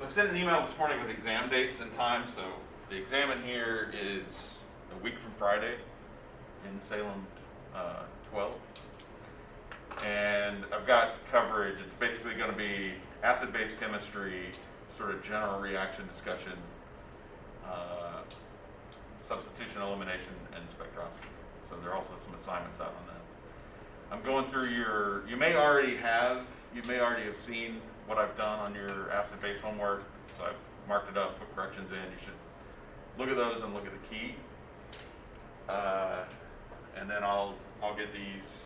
So I sent an email this morning with exam dates and times. So the exam in here is a week from Friday in Salem 12. And I've got coverage. It's basically going to be acid-base chemistry, sort of general reaction discussion, substitution, elimination, and spectroscopy. So there are also some assignments out on that. I'm going through you may already have seen what I've done on your acid-base homework. So I've marked it up, put corrections in. You should look at those and look at the key. And then I'll get these.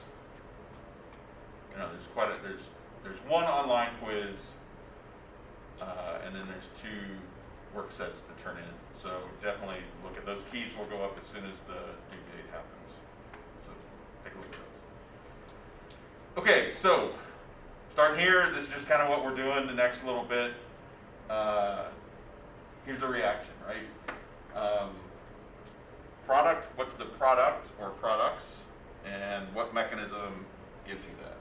There's one online quiz, and then there's 2 work sets to turn in. So definitely look at those. Keys will go up as soon as the due date happens. So take a look at those. Okay, so starting here, this is just kind of what we're doing the next little bit. Here's a reaction, right? Product, what's the product or products, and what mechanism gives you that?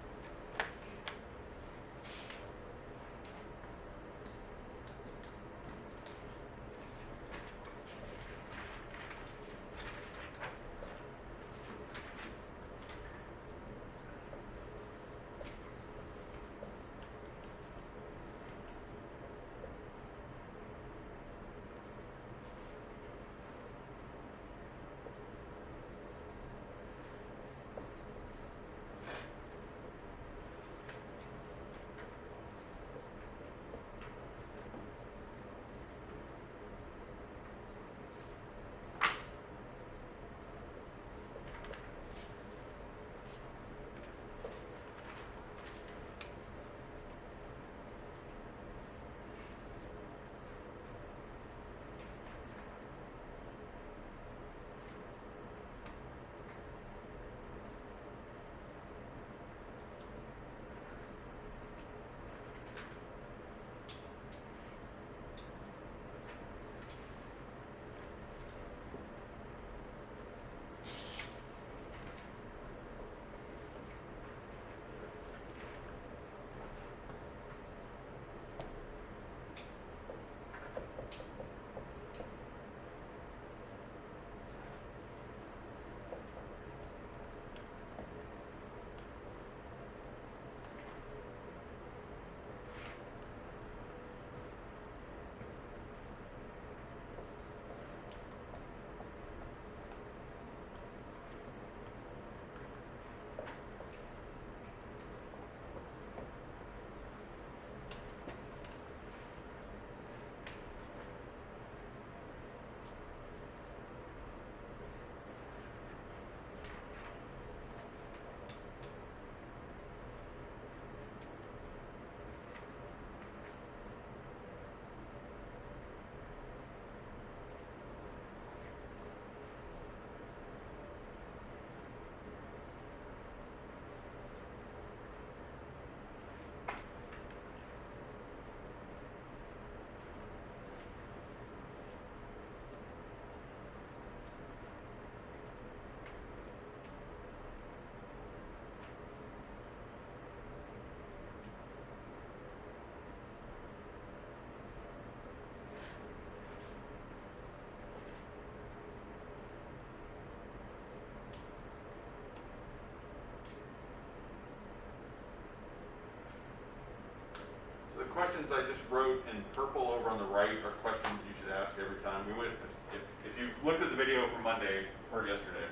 The questions I just wrote in purple over on the right are questions you should ask every time. If you looked at the video from Monday or yesterday,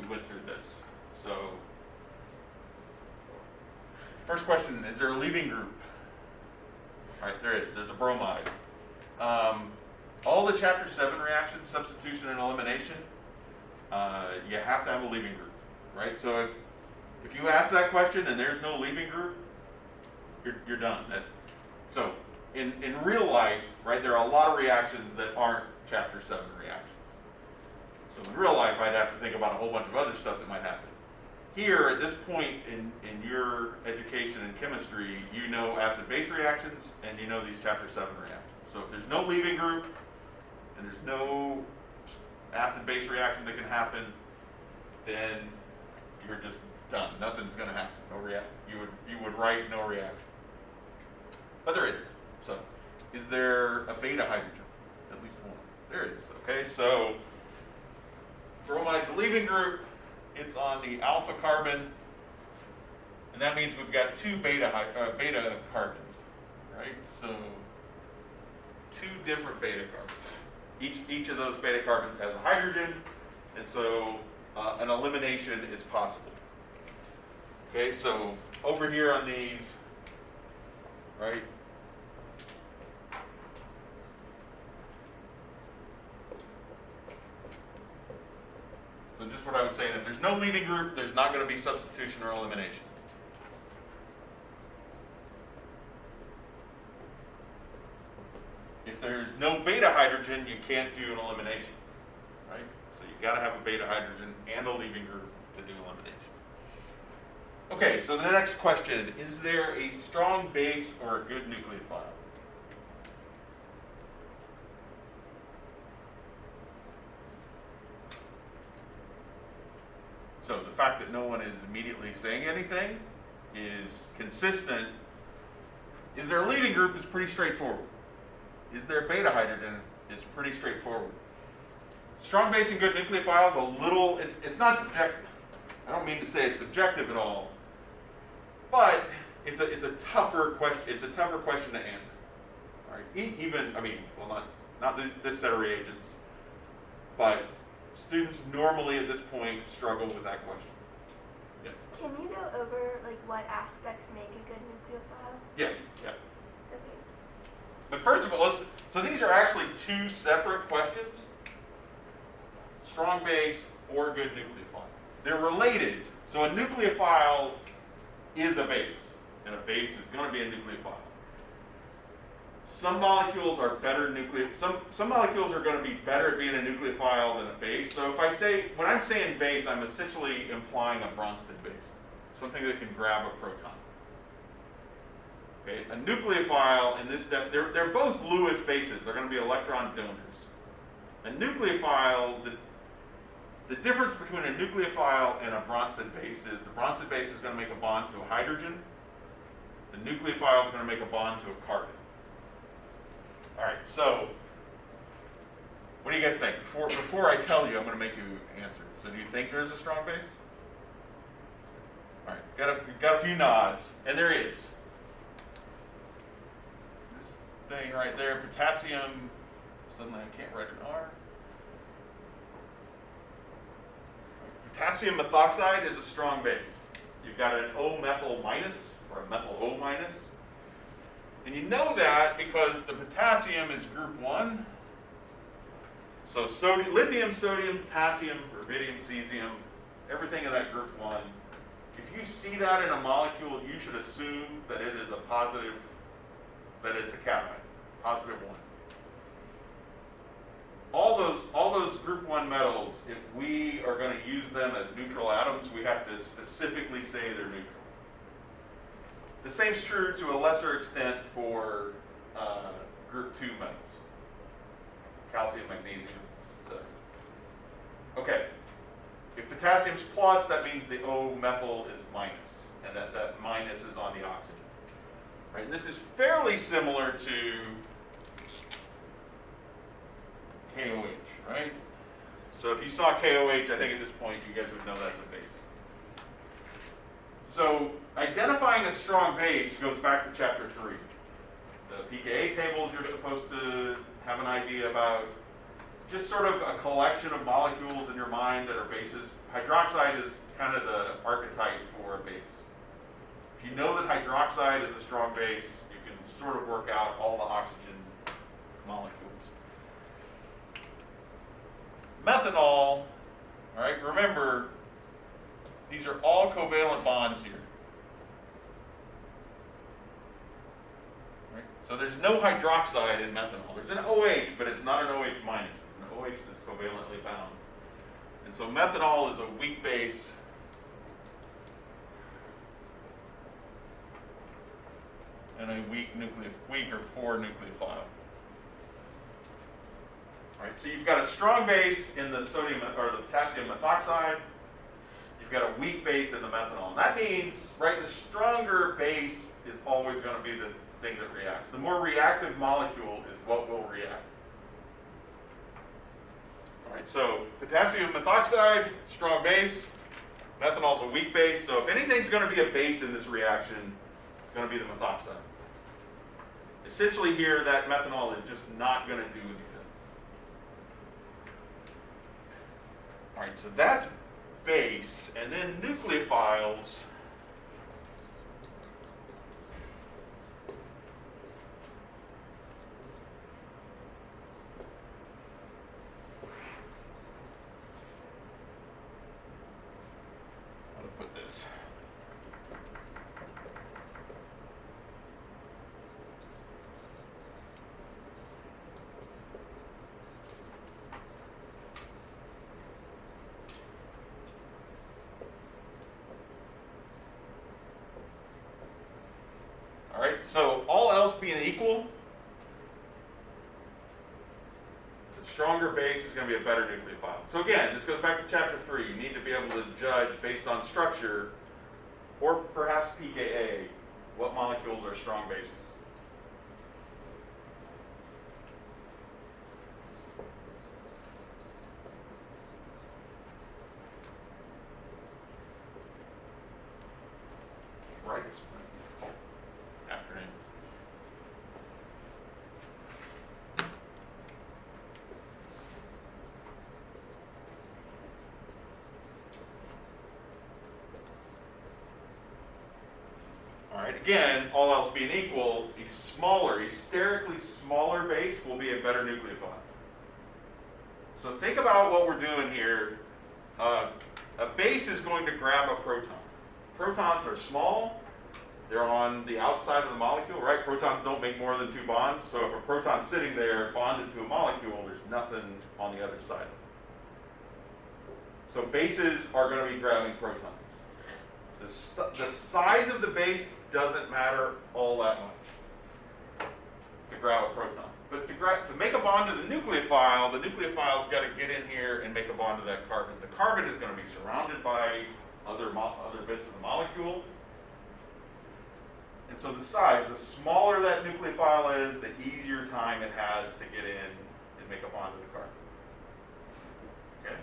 we went through this. So, first question, is there a leaving group? All right, there is. There's a bromide. All the chapter 7 reactions, substitution and elimination, you have to have a leaving group, right? So if you ask that question and there's no leaving group, you're done. So in real life, right, there are a lot of reactions that aren't chapter 7 reactions. So in real life, I'd have to think about a whole bunch of other stuff that might happen. Here, at this point in your education in chemistry, you know acid-base reactions and you know these chapter 7 reactions. So if there's no leaving group and there's no acid-base reaction that can happen, then you're just done. Nothing's going to happen. No react. You would write no reaction. But there is. So is there a beta hydrogen? At least one. There is. Okay, so bromide's a leaving group. It's on the alpha carbon, and that means we've got two beta carbons, right? So two different beta carbons. Each of those beta carbons has a hydrogen, and so an elimination is possible. Okay, so over here on these, right? So just what I was saying, if there's no leaving group, there's not going to be substitution or elimination. If there's no beta hydrogen, you can't do an elimination, right? So you've got to have a beta hydrogen and a leaving group to do elimination. Okay, so the next question, is there a strong base or a good nucleophile? So the fact that no one is immediately saying anything is consistent. Is there a leaving group is pretty straightforward. Is there a beta hydrogen is pretty straightforward. Strong base and good nucleophile is a little, it's not subjective. I don't mean to say it's subjective at all, but it's a tougher question. It's a tougher question to answer. All right, even, I mean, well, not this set of reagents, but students normally at this point struggle with that question. Yeah. Can you go over like what aspects make a good nucleophile? Yeah. Okay. But first of all, so these are actually two separate questions. Strong base or good nucleophile. They're related. So a nucleophile is a base, and a base is going to be a nucleophile. Some molecules are better some molecules are going to be better at being a nucleophile than a base. So when I'm saying base, I'm essentially implying a Bronsted base, something that can grab a proton. Okay, a nucleophile in this they're both Lewis bases. They're going to be electron donors. A nucleophile, the difference between a nucleophile and a Bronsted base is the Bronsted base is going to make a bond to a hydrogen. The nucleophile is going to make a bond to a carbon. All right, so what do you guys think? Before I tell you, I'm going to make you answer. So do you think there's a strong base? All right, got a few nods, and there is. This thing right there, potassium, suddenly I can't write an R. Potassium methoxide is a strong base. You've got an O-methyl minus, or a methyl O minus. And you know that because the potassium is group 1. So lithium, sodium, potassium, rubidium, cesium, everything in that group 1. If you see that in a molecule, you should assume that it is a positive, that it's a cation, positive 1. All those group 1 metals, if we are going to use them as neutral atoms, we have to specifically say they're neutral. The same is true to a lesser extent for group 2 metals, calcium, magnesium, etc. Okay, if potassium's plus, that means the O-methyl is minus, and that minus is on the oxygen. Right? And this is fairly similar to KOH, right? So if you saw KOH, I think at this point you guys would know that's a base. So identifying a strong base goes back to chapter 3. The pKa tables you're supposed to have an idea about. Just sort of a collection of molecules in your mind that are bases. Hydroxide is kind of the archetype for a base. If you know that hydroxide is a strong base, you can sort of work out all the oxygen molecules. Methanol, all right, remember, these are all covalent bonds here. Right? So there's no hydroxide in methanol. There's an OH, but it's not an OH minus. It's an OH that's covalently bound. And so methanol is a weak base. And a weak or poor nucleophile. All right, so you've got a strong base in the sodium or the potassium methoxide. You've got a weak base in the methanol. And that means, right, the stronger base is always going to be the thing that reacts. The more reactive molecule is what will react. All right, so potassium methoxide, strong base. Methanol is a weak base. So if anything's going to be a base in this reaction, it's going to be the methoxide. Essentially here, that methanol is just not going to do anything. All right, so that's base, and then nucleophiles. How to put this? All right, so all else being equal, the stronger base is going to be a better nucleophile. So again, this goes back to chapter 3. You need to be able to judge based on structure, or perhaps pKa, what molecules are strong bases. Right. Afternoon. All right, again, all else being equal, a sterically smaller base will be a better nucleophile. So think about what we're doing here. A base is going to grab a proton. Protons are small. They're on the outside of the molecule, right? Protons don't make more than 2 bonds. So if a proton's sitting there bonded to a molecule, there's nothing on the other side. So bases are going to be grabbing protons. The size of the base doesn't matter all that much to grab a proton. But to make a bond to the nucleophile's got to get in here and make a bond to that carbon. The carbon is going to be surrounded by other bits of the molecule. And so the smaller that nucleophile is, the easier time it has to get in and make a bond to the carbon. Okay?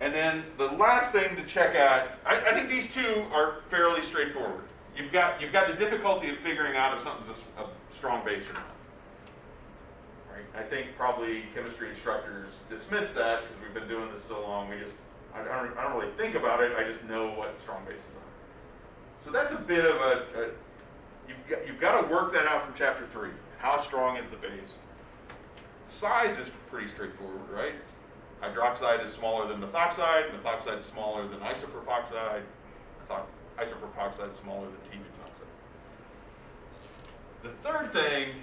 And then the last thing to check at, I think these two are fairly straightforward. You've got the difficulty of figuring out if something's a strong base or not. Right? I think probably chemistry instructors dismiss that because we've been doing this so long. I don't really think about it. I just know what strong bases are. So that's a bit of you've got to work that out from chapter 3. How strong is the base? Size is pretty straightforward, right? Hydroxide is smaller than methoxide. Methoxide is smaller than isopropoxide. Isopropoxide is smaller than T-butoxide. The third thing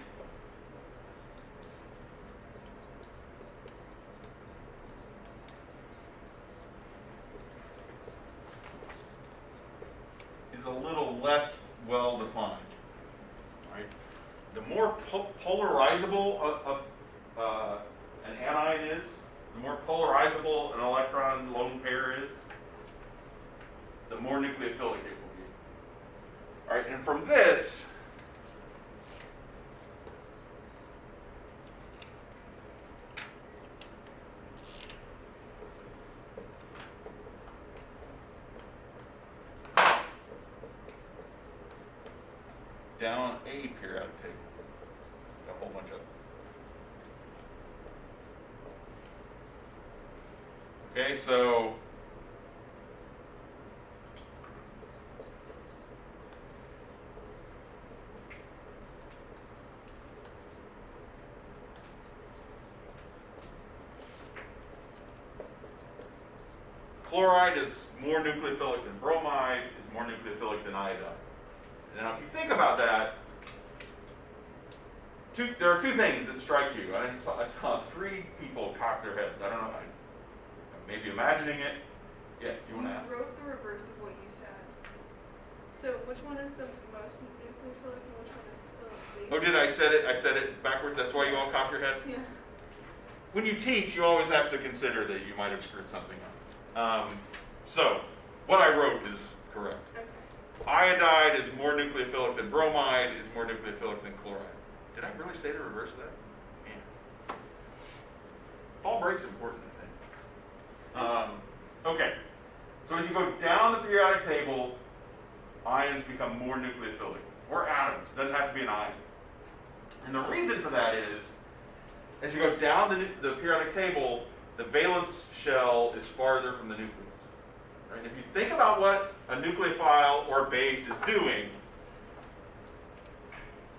is a little less well defined. Right? The more polarizable an anion is, the more polarizable an electron lone pair is, the more nucleophilic it will be. All right, and from this, down a periodic table. Got a whole bunch of them. Okay, so chloride is more nucleophilic than bromide, is more nucleophilic than iodine. Now, if you think about that, there are two things that strike you. I saw 3 people cock their heads. I don't know. I may be imagining it. Yeah, you want to ask? You wrote the reverse of what you said. So which one is the most nucleophilic and which one is the least? Oh, did I said it? I said it backwards. That's why you all cocked your head? Yeah. When you teach, you always have to consider that you might have screwed something up. So, what I wrote is correct. Okay. Iodide is more nucleophilic than bromide, is more nucleophilic than chloride. Did I really say the reverse of that? Man. Fall break's important, I think. Okay, so as you go down the periodic table, ions become more nucleophilic, or atoms. It doesn't have to be an ion. And the reason for that is, as you go down the periodic table, the valence shell is farther from the nucleus. Right? If you think about what a nucleophile or base is doing,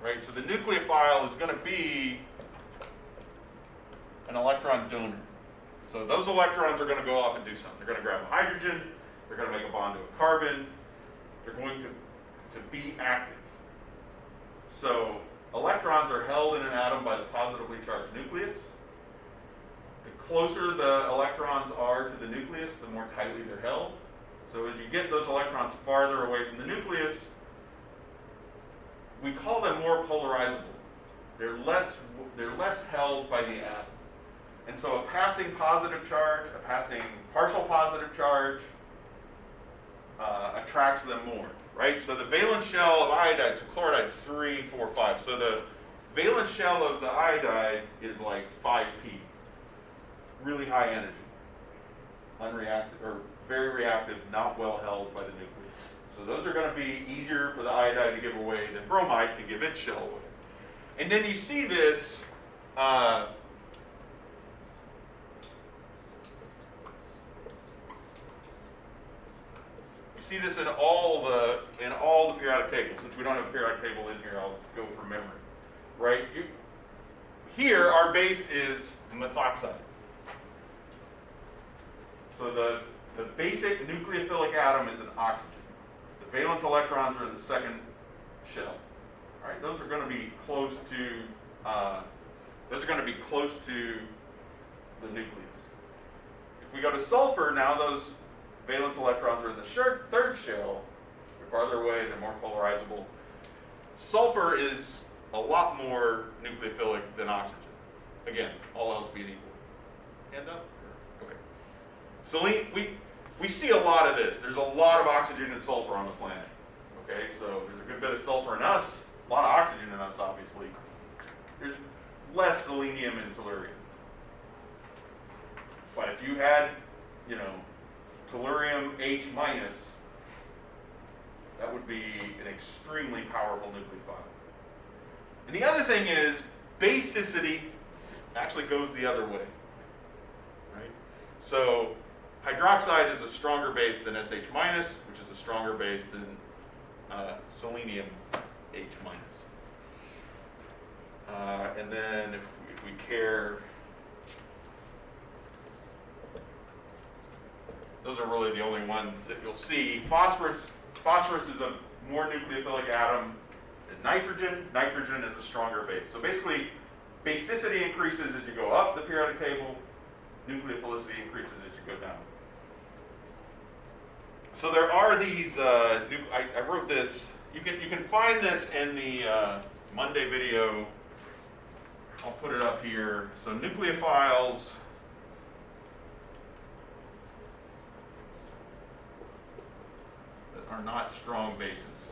right? So the nucleophile is going to be an electron donor. So those electrons are going to go off and do something. They're going to grab a hydrogen, they're going to make a bond to a carbon, they're going to be active. So electrons are held in an atom by the positively charged nucleus. The closer the electrons are to the nucleus, the more tightly they're held. So as you get those electrons farther away from the nucleus, we call them more polarizable. They're less held by the atom. And so a passing positive charge, a passing partial positive charge, attracts them more, right? So the valence shell of iodide, so chloride's 3, 4, 5. So the valence shell of the iodide is like 5p. Really high energy, unreactive, or very reactive, not well held by the nucleus. So those are going to be easier for the iodide to give away than bromide can give its shell away. And then you see this, in all the periodic tables. Since we don't have a periodic table in here, I'll go from memory. Right? Here, our base is methoxide. So the basic nucleophilic atom is an oxygen. The valence electrons are in the second shell. All right, those are going to be close to the nucleus. If we go to sulfur, now those valence electrons are in the third shell. They're farther away. They're more polarizable. Sulfur is a lot more nucleophilic than oxygen. Again, all else being equal. Hand up? Okay. So we see a lot of this. There's a lot of oxygen and sulfur on the planet. Okay, so there's a good bit of sulfur in us, a lot of oxygen in us, obviously. There's less selenium and tellurium. But if you had, tellurium H minus, that would be an extremely powerful nucleophile. And the other thing is, basicity actually goes the other way. Right? So hydroxide is a stronger base than SH minus, which is a stronger base than selenium H minus. And then if we care, those are really the only ones that you'll see. Phosphorus is a more nucleophilic atom than nitrogen. Nitrogen is a stronger base. So basically, basicity increases as you go up the periodic table. Nucleophilicity increases as you go down. So there are these. I wrote this. You can find this in the Monday video. I'll put it up here. So nucleophiles. That are not strong bases.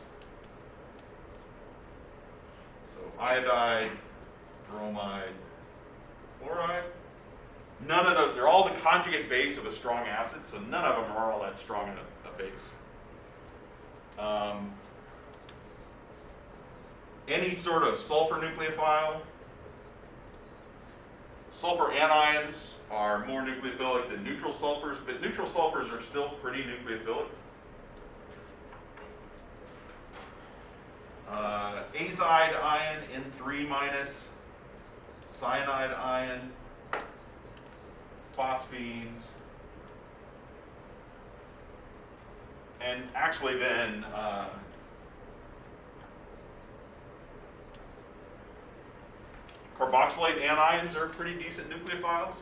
So iodide, bromide, chloride. None of those, they're all the conjugate base of a strong acid, so none of them are all that strong in a base. Any sort of sulfur nucleophile. Sulfur anions are more nucleophilic than neutral sulfurs, but neutral sulfurs are still pretty nucleophilic. Azide ion, N3 minus, cyanide ion, phosphines, and actually then carboxylate anions are pretty decent nucleophiles.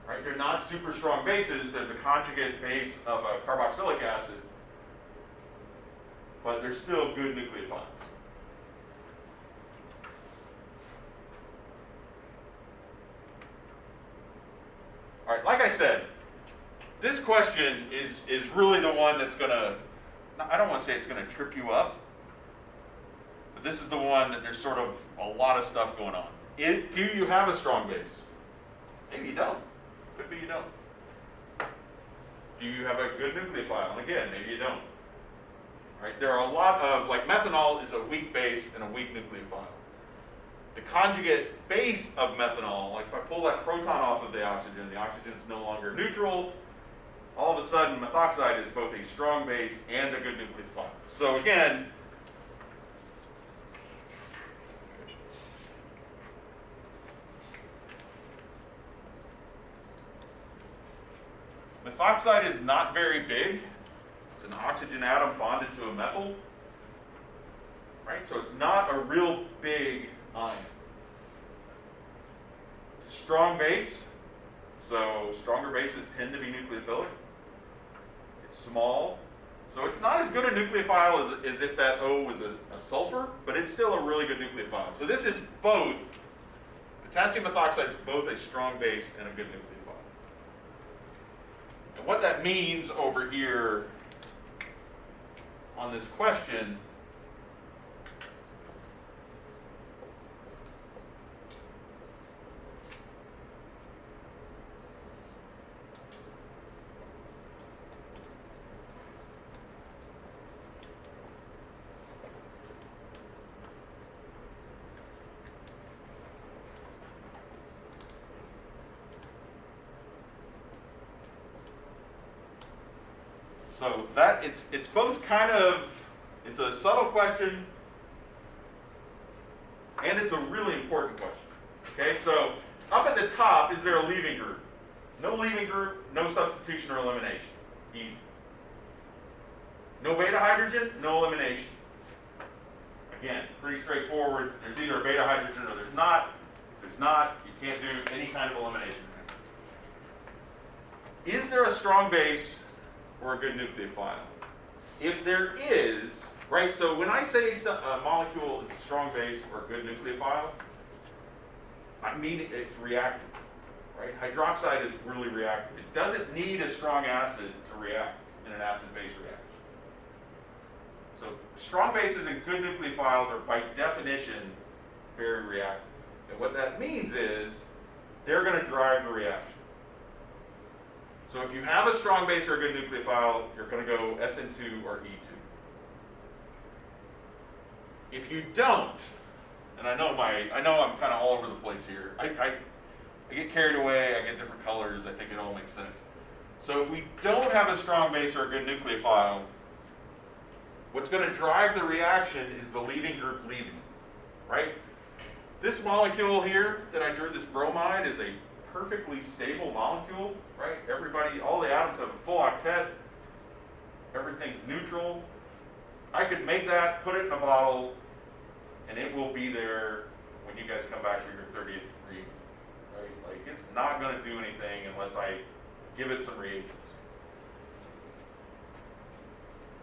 Right? They're not super strong bases, they're the conjugate base of a carboxylic acid, but they're still good nucleophiles. All right, like I said, this question question is really the one that's gonna, I don't want to say it's gonna trip you up, but this is the one that there's sort of a lot of stuff going on. Do you have a strong base? Maybe you don't. Could be you don't. Do you have a good nucleophile? And again, maybe you don't. Right? There are a lot of, like methanol is a weak base and a weak nucleophile. The conjugate base of methanol, like if I pull that proton off of the oxygen is no longer neutral. All of a sudden, methoxide is both a strong base and a good nucleophile. So again, methoxide is not very big. It's an oxygen atom bonded to a methyl. Right? So it's not a real big ion. It's a strong base. So stronger bases tend to be nucleophilic. It's small. So it's not as good a nucleophile as if that O was a sulfur, but it's still a really good nucleophile. So this is both, potassium methoxide is both a strong base and a good nucleophile. And what that means over here on this question so that it's both kind of, it's a subtle question and it's a really important question. Okay, so up at the top, is there a leaving group? No leaving group, no substitution or elimination. Easy. No beta hydrogen, no elimination. Again, pretty straightforward. There's either a beta hydrogen or there's not. If there's not, you can't do any kind of elimination. Is there a strong base or a good nucleophile? If there is, right, so when I say a molecule is a strong base or a good nucleophile, I mean it's reactive, right? Hydroxide is really reactive. It doesn't need a strong acid to react in an acid-base reaction. So strong bases and good nucleophiles are by definition very reactive. And what that means is they're going to drive the reaction. So if you have a strong base or a good nucleophile, you're going to go Sn2 or E2. If you don't, and I know I'm kind of all over the place here. I get carried away, I get different colors, I think it all makes sense. So if we don't have a strong base or a good nucleophile, what's going to drive the reaction is the leaving group leaving, right? This molecule here that I drew, this bromide, is a perfectly stable molecule, right? All the atoms have a full octet. Everything's neutral. I could make that, put it in a bottle, and it will be there when you guys come back for your 30th degree, right? Like, it's not going to do anything unless I give it some reagents.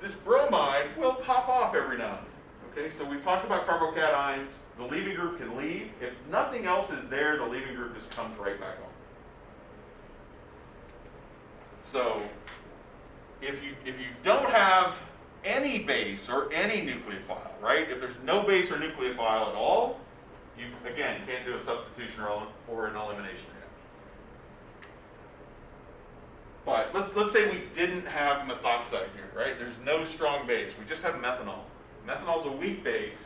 This bromide will pop off every now and then. Okay, so we've talked about carbocations. The leaving group can leave. If nothing else is there, the leaving group just comes right back on. So if you don't have any base or any nucleophile, right? If there's no base or nucleophile at all, you again can't do a substitution or an elimination reaction. But let's say we didn't have methoxide here, right? There's no strong base. We just have methanol. Methanol's a weak base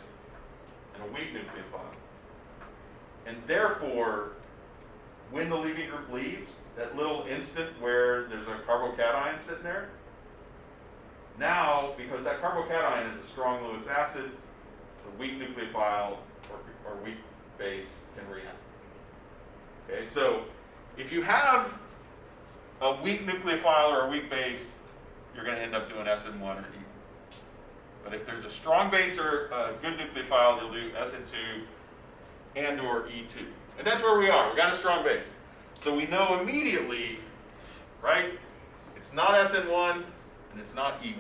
and a weak nucleophile. And therefore, when the leaving group leaves, that little instant where there's a carbocation sitting there, now, because that carbocation is a strong Lewis acid, the weak nucleophile or weak base can react. Okay, so if you have a weak nucleophile or a weak base, you're going to end up doing Sn1 or E. But if there's a strong base or a good nucleophile, you'll do Sn2 and or E2. And that's where we are. We got a strong base. So we know immediately, right? It's not Sn1 and it's not E1.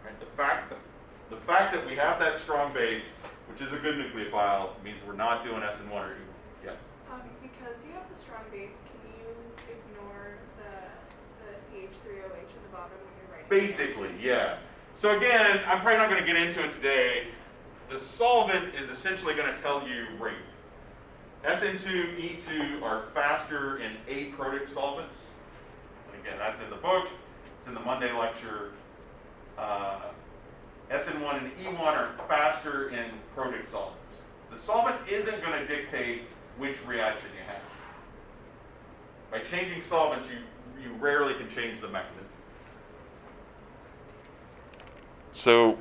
Right? The fact that we have that strong base, which is a good nucleophile, means we're not doing Sn1 or E1. Yeah. Because you have the strong base, can you ignore the H3OH at the bottom when you're writing. Basically, yeah. So again, I'm probably not going to get into it today. The solvent is essentially going to tell you rate. Sn2, E2 are faster in aprotic solvents. And again, that's in the book. It's in the Monday lecture. Sn1 and E1 are faster in protic solvents. The solvent isn't going to dictate which reaction you have. By changing solvents, you rarely can change the mechanism. So